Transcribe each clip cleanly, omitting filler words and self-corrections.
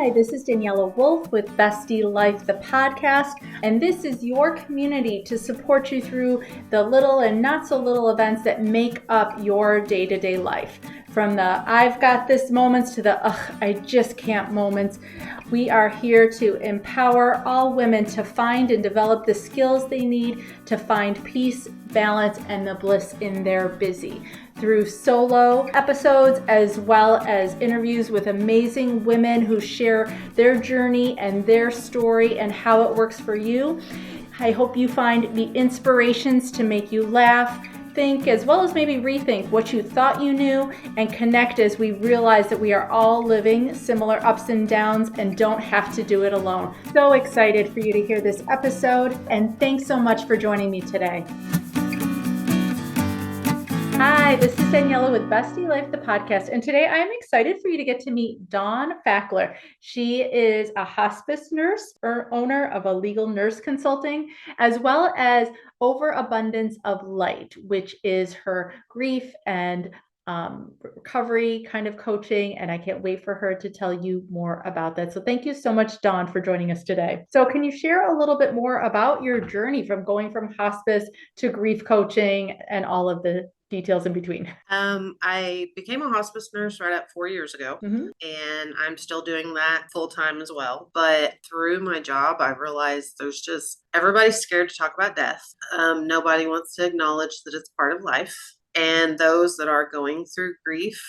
Hi, this is Daniela Wolf with Bestie Life, the podcast, and this is your community to support you through the little and not so little events that make up your day-to-day life. From the I've got this moments to the I just can't moments. We are here to empower all women to find and develop the skills they need to find peace, balance, and the bliss in their busy. Through solo episodes as well as interviews with amazing women who share their journey and their story and how it works for you. I hope you find the inspirations to make you laugh, think, as well as maybe rethink what you thought you knew, and connect as we realize that we are all living similar ups and downs and don't have to do it alone. So excited for you to hear this episode, and thanks so much for joining me today. Hi, this is Daniela with Bestie Life, the podcast, and today I am excited for you to get to meet Dawn Fackler. She is a hospice nurse or owner of a legal nurse consulting, as well as Overabundance of Light, which is her grief and recovery kind of coaching, and I can't wait for her to tell you more about that. So thank you so much, Dawn, for joining us today. So can you share a little bit more about your journey from going from hospice to grief coaching and all of the details in between? I became a hospice nurse right at 4 years ago, and I'm still doing that full time as well. But through my job, I realized everybody's scared to talk about death. Nobody wants to acknowledge that it's part of life. And those that are going through grief,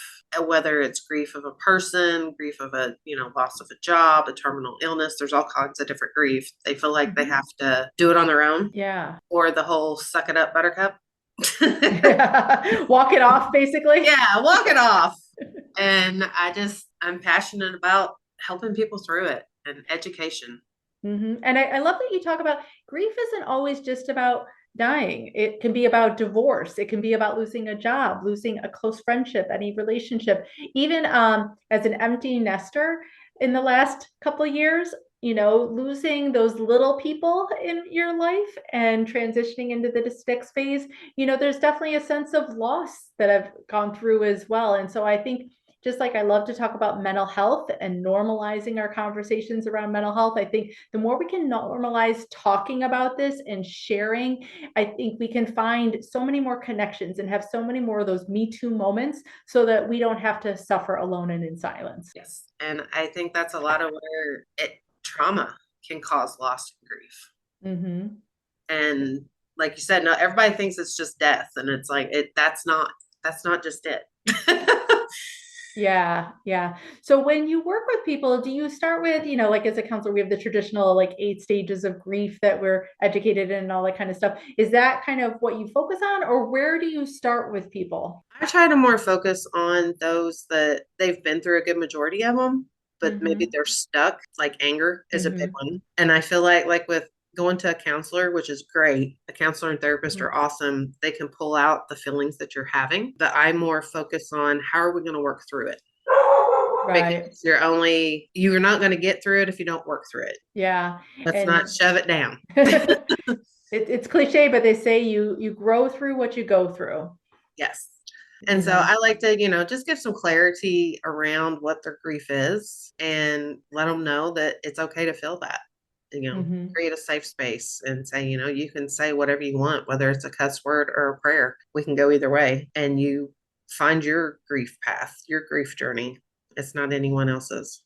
whether it's grief of a person, grief of a, loss of a job, a terminal illness, there's all kinds of different grief. They feel like they have to do it on their own. Yeah. Or the whole suck it up, buttercup. Walk it off, basically. Yeah, walk it off. And I'm passionate about helping people through it and education. And I love that you talk about grief isn't always just about dying. It can be about divorce. It can be about losing a job, losing a close friendship, any relationship. Even as an empty nester in the last couple of years, losing those little people in your life and transitioning into the next phase, there's definitely a sense of loss that I've gone through as well. And so I think, just like I love to talk about mental health and normalizing our conversations around mental health, I think the more we can normalize talking about this and sharing, I think we can find so many more connections and have so many more of those Me Too moments so that we don't have to suffer alone and in silence. Yes. And I think that's a lot of where trauma can cause loss and grief. And like you said, no, everybody thinks it's just death, and it's like that's not just it. Yeah. So when you work with people, do you start with, like as a counselor, we have the traditional 8 stages of grief that we're educated in and all that kind of stuff. Is that kind of what you focus on, or where do you start with people? I try to more focus on those that they've been through a good majority of them, but maybe they're stuck. Like anger is a big one. And I feel like with going to a counselor, which is great, a counselor and therapist are awesome. They can pull out the feelings that you're having, but I more focus on how are we going to work through it? Right. Because you're not going to get through it if you don't work through it. Yeah. Let's not shove it down. It's cliche, but they say you grow through what you go through. Yes. And so I like to, just give some clarity around what their grief is and let them know that it's okay to feel that, create a safe space and say, you can say whatever you want, whether it's a cuss word or a prayer. We can go either way, and you find your grief path, your grief journey. It's not anyone else's.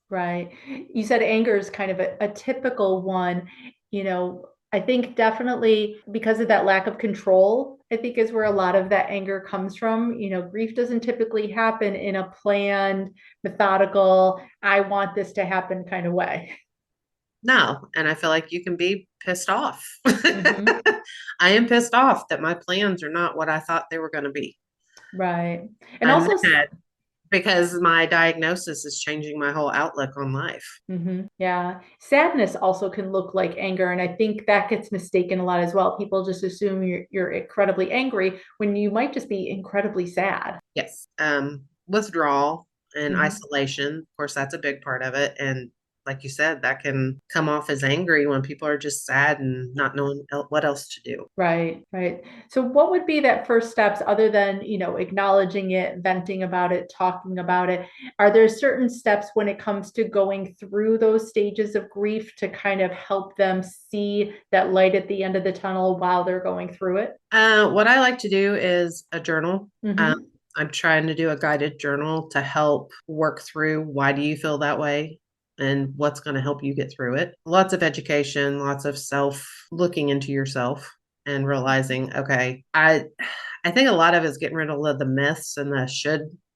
Right. You said anger is kind of a typical one. I think definitely because of that lack of control, I think is where a lot of that anger comes from. Grief doesn't typically happen in a planned, methodical, I want this to happen kind of way. No. And I feel like you can be pissed off. I am pissed off that my plans are not what I thought they were going to be. Right. And I'm also mad because my diagnosis is changing my whole outlook on life. Yeah. Sadness also can look like anger. And I think that gets mistaken a lot as well. People just assume you're incredibly angry when you might just be incredibly sad. Yes. Withdrawal and isolation, of course, that's a big part of it. And like you said, that can come off as angry when people are just sad and not knowing what else to do. Right, right. So what would be that first steps other than, acknowledging it, venting about it, talking about it? Are there certain steps when it comes to going through those stages of grief to kind of help them see that light at the end of the tunnel while they're going through it? What I like to do is a journal. Mm-hmm. I'm trying to do a guided journal to help work through why do you feel that way and what's going to help you get through it. Lots of education, lots of self looking into yourself and realizing, okay, I think a lot of it's getting rid of the myths and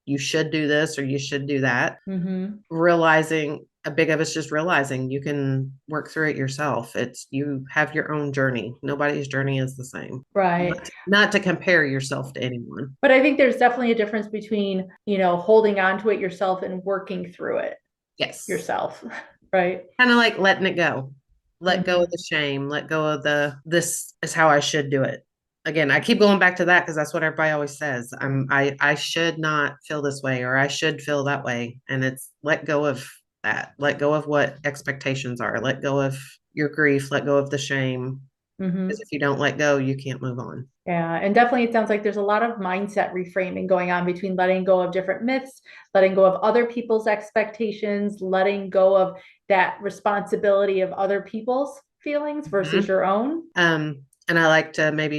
you should do this or you should do that. Mm-hmm. Realizing a big of it's just realizing you can work through it yourself. You have your own journey. Nobody's journey is the same. Right. Not to compare yourself to anyone. But I think there's definitely a difference between, holding on to it yourself and working through it Yes. yourself. Right. Kind of like letting it go. Let go Mm-hmm. of the shame. Let go of this is how I should do it. Again, I keep going back to that because that's what everybody always says. I should not feel this way or I should feel that way. And it's let go of that. Let go of what expectations are. Let go of your grief. Let go of the shame. Mm-hmm. Because if you don't let go, you can't move on. Yeah, and definitely it sounds like there's a lot of mindset reframing going on between letting go of different myths, letting go of other people's expectations, letting go of that responsibility of other people's feelings versus Mhm. your own. And I like to maybe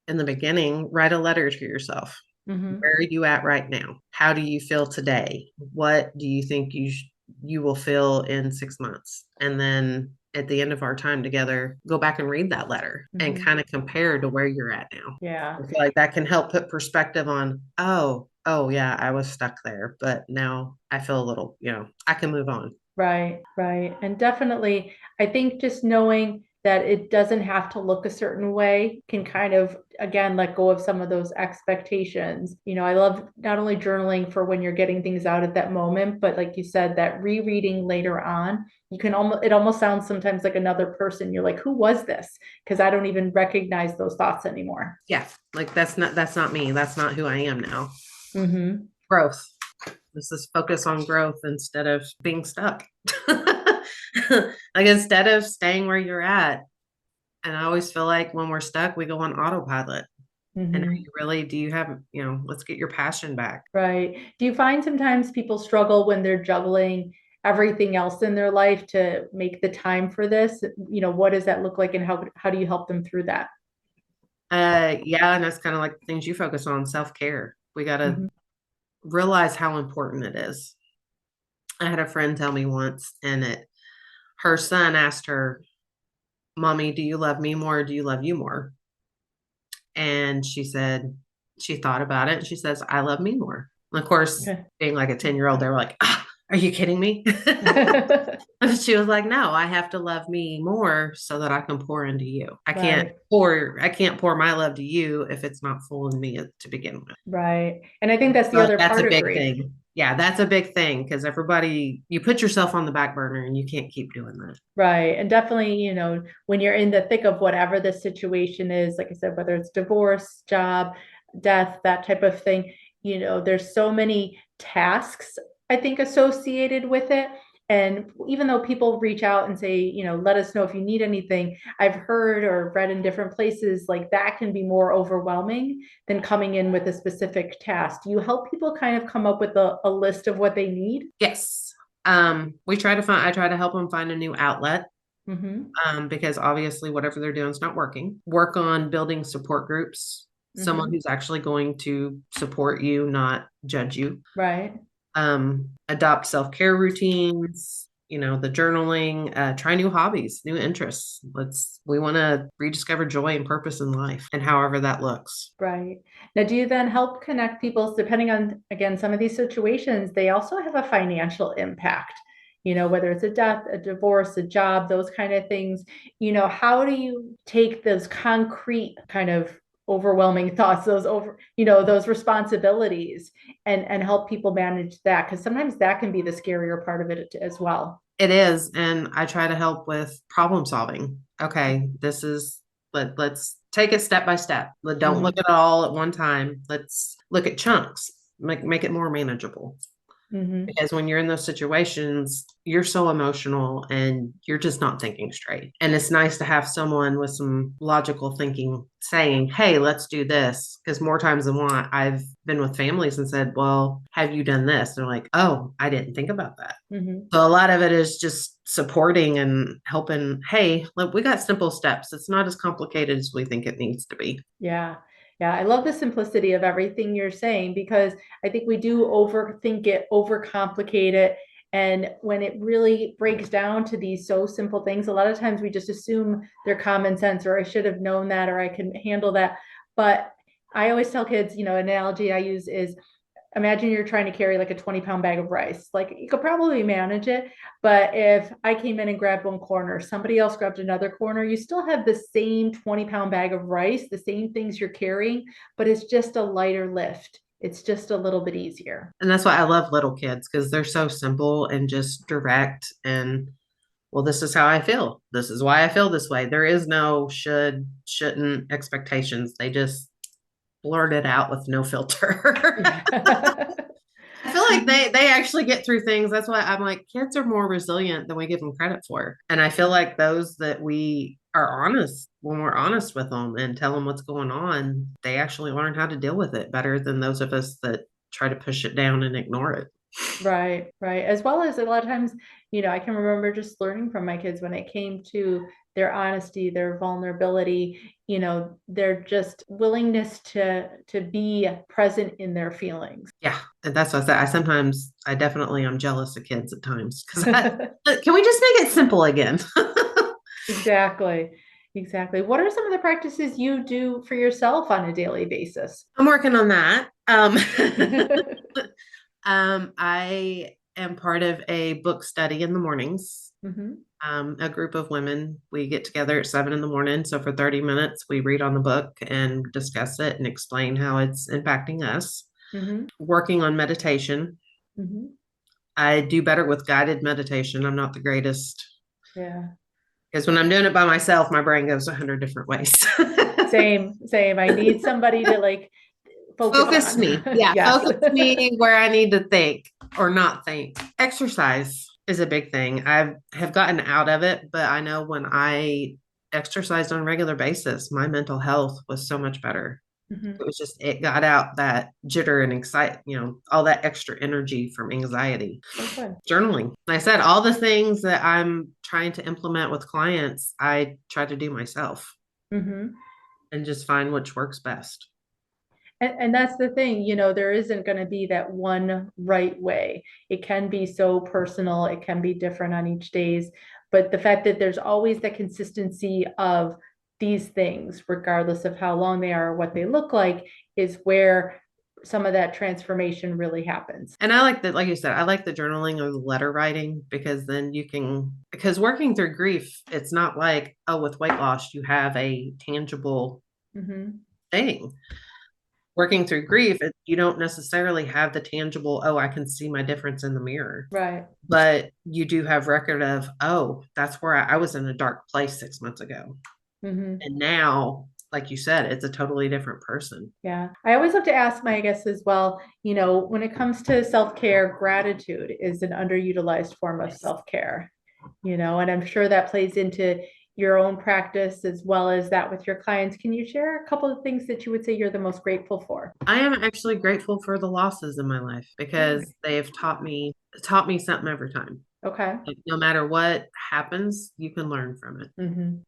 in the beginning, write a letter to yourself. Mm-hmm. Where are you at right now? How do you feel today? What do you think you will feel in 6 months? And then at the end of our time together, go back and read that letter and Mm-hmm. kind of compare to where you're at now. Yeah. I feel like that can help put perspective on, oh yeah, I was stuck there, but now I feel a little, I can move on. Right, right. And definitely, I think just knowing that it doesn't have to look a certain way can kind of, again, let go of some of those expectations. I love not only journaling for when you're getting things out at that moment, but like you said, that rereading later on, it almost sounds sometimes like another person. You're like, who was this? Because I don't even recognize those thoughts anymore. Yeah, like that's not me. That's not who I am now. Mm-hmm. Growth. This is focus on growth instead of being stuck. Like instead of staying where you're at. And I always feel like when we're stuck, we go on autopilot. And Mm-hmm. do you have, let's get your passion back. Right. Do you find sometimes people struggle when they're juggling everything else in their life to make the time for this? What does that look like and how do you help them through that? Yeah, and that's kind of like the things you focus on, self-care. We got to Mm-hmm. realize how important it is. I had a friend tell me once, and her son asked her, Mommy, do you love me more or do you love you more? And she thought about it and she says, I love me more. And of course, Okay. being like a 10-year-old, they were like, are you kidding me? She was like, no, I have to love me more so that I can pour into you. Right. I can't pour my love to you if it's not full in me to begin with. Right. And I think that's the So other that's a part of big grief. thing. Yeah, that's a big thing because you put yourself on the back burner and you can't keep doing that. Right. And definitely, when you're in the thick of whatever the situation is, like I said, whether it's divorce, job, death, that type of thing, there's so many tasks, I think, associated with it. And even though people reach out and say, let us know if you need anything, I've heard or read in different places like that can be more overwhelming than coming in with a specific task. Do you help people kind of come up with a list of what they need? Yes. I try to help them find a new outlet. Mm-hmm. Because obviously whatever they're doing is not working. Work on building support groups, someone Mm-hmm. who's actually going to support you, not judge you. Right. Adopt self-care routines, the journaling, try new hobbies, new interests. We want to rediscover joy and purpose in life and however that looks. Right. Now, do you then help connect people, depending on, again, some of these situations, they also have a financial impact, whether it's a death, a divorce, a job, those kind of things. How do you take those concrete kind of overwhelming thoughts, those responsibilities and help people manage that? Because sometimes that can be the scarier part of it as well. It is, and I try to help with problem solving. Okay, let's take it step by step. Don't look Mm-hmm. at it all at one time. Let's look at chunks. Make it more manageable. Because when you're in those situations, you're so emotional and you're just not thinking straight. And it's nice to have someone with some logical thinking saying, hey, let's do this. Because more times than not, I've been with families and said, well, have you done this? They're like, oh, I didn't think about that. So a lot of it is just supporting and helping. Hey, look, we got simple steps. It's not as complicated as we think it needs to be. Yeah. Yeah. I love the simplicity of everything you're saying, because I think we do overthink it, overcomplicate it. And when it really breaks down to these so simple things, a lot of times we just assume they're common sense, or I should have known that, or I can handle that. But I always tell kids, an analogy I use is, imagine you're trying to carry like a 20-pound bag of rice. Like, you could probably manage it, but if I came in and grabbed one corner, somebody else grabbed another corner, you still have the same 20-pound bag of rice, the same things you're carrying, but it's just a lighter lift. It's just a little bit easier. And that's why I love little kids, because they're so simple and just direct. And well, this is how I feel. This is why I feel this way. There is no should, shouldn't expectations. They just blurt it out with no filter. I feel like they actually get through things. That's why I'm like, kids are more resilient than we give them credit for. And I feel like those that we are honest, when we're honest with them and tell them what's going on, they actually learn how to deal with it better than those of us that try to push it down and ignore it. Right, right. As well as a lot of times, I can remember just learning from my kids when it came to their honesty, their vulnerability, their just willingness to be present in their feelings. Yeah. And that's what I said. I definitely am jealous of kids at times. Because can we just make it simple again? Exactly. Exactly. What are some of the practices you do for yourself on a daily basis? I'm working on that. I am part of a book study in the mornings. A group of women, we get together at 7 in the morning. So for 30 minutes, we read on the book and discuss it and explain how it's impacting us. Working on meditation. I do better with guided meditation. I'm not the greatest. Yeah. Because when I'm doing it by myself, my brain goes 100 different ways. Same. I need somebody to like focus me. Yeah. Yes. Focus me where I need to think or not think. Exercise is a big thing. I have gotten out of it, but I know when I exercised on a regular basis, my mental health was so much better. It was just, it got out that jitter and excite, all that extra energy from anxiety. Okay. Journaling. Like I said, all the things that I'm trying to implement with clients, I try to do myself and just find which works best. And that's the thing, there isn't going to be that one right way. It can be so personal. It can be different on each days. But the fact that there's always the consistency of these things, regardless of how long they are or what they look like, is where some of that transformation really happens. And I like that, like you said, I like the journaling or the letter writing, because then because working through grief, it's not like, oh, with weight loss, you have a tangible thing. Working through grief, you don't necessarily have the tangible, oh, I can see my difference in the mirror. Right. But you do have record of, oh, that's where I was in a dark place 6 months ago. And now, like you said, it's a totally different person. Yeah. I always love to ask my guests as well, when it comes to self-care, gratitude is an underutilized form of self-care, and I'm sure that plays into your own practice as well as that with your clients. Can you share a couple of things that you would say you're the most grateful for? I am actually grateful for the losses in my life, because they have taught me something every time. Okay. Like, no matter what happens, you can learn from it.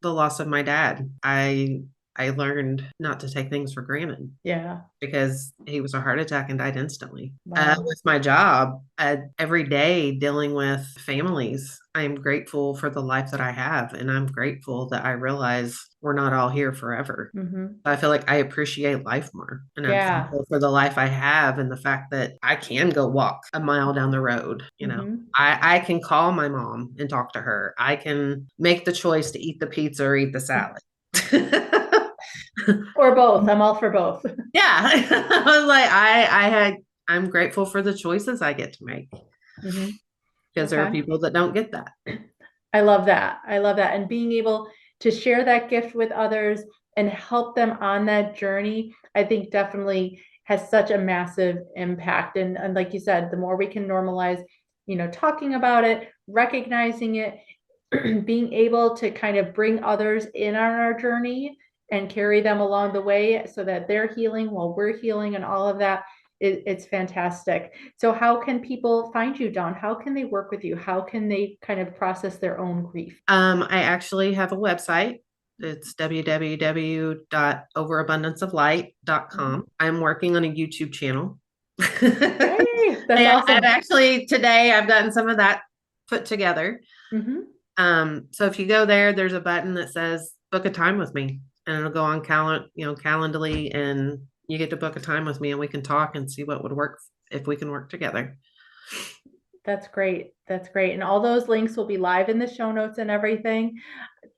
The loss of my dad, I learned not to take things for granted. Yeah. Because he was a heart attack and died instantly. Wow. With my job, every day dealing with families, I'm grateful for the life that I have. And I'm grateful that I realize we're not all here forever. I feel like I appreciate life more. And I'm thankful for the life I have and the fact that I can go walk a mile down the road. I can call my mom and talk to her. I can make the choice to eat the pizza or eat the salad. Or both. I'm all for both. Yeah. I was like, I'm grateful for the choices I get to make, because there are people that don't get that. I love that. And being able to share that gift with others and help them on that journey, I think definitely has such a massive impact. And like you said, the more we can normalize, talking about it, recognizing it, being able to kind of bring others in on our journey and carry them along the way so that they're healing while we're healing and all of that, it's fantastic. So how can people find you, Dawn? How can they work with you? How can they kind of process their own grief? I actually have a website. It's www.overabundanceoflight.com. I'm working on a YouTube channel. Hey, that's awesome. And actually today I've gotten some of that put together. So if you go there, there's a button that says book a time with me, and it'll go on Calendly, and you get to book a time with me and we can talk and see what would work if we can work together. That's great. That's great. And all those links will be live in the show notes and everything.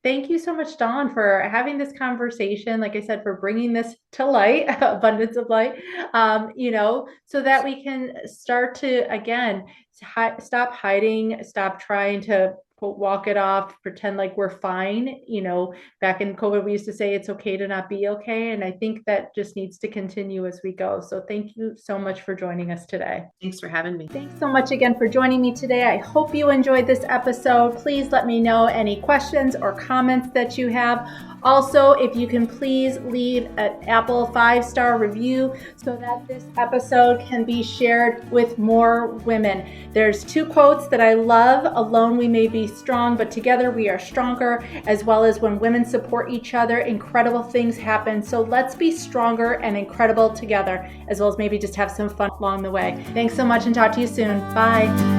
Thank you so much, Dawn, for having this conversation. Like I said, for bringing this to light, abundance of light, so that we can start to, again, stop hiding, stop trying to walk it off, pretend like we're fine. Back in COVID, we used to say it's okay to not be okay. And I think that just needs to continue as we go. So thank you so much for joining us today. Thanks for having me. Thanks so much again for joining me today. I hope you enjoyed this episode. Please let me know any questions or comments that you have. Also, if you can please leave an Apple 5-star review so that this episode can be shared with more women. There's 2 quotes that I love. Alone we may be strong, but together we are stronger, as well as when women support each other, incredible things happen. So let's be stronger and incredible together, as well as maybe just have some fun along the way. Thanks so much and talk to you soon. Bye.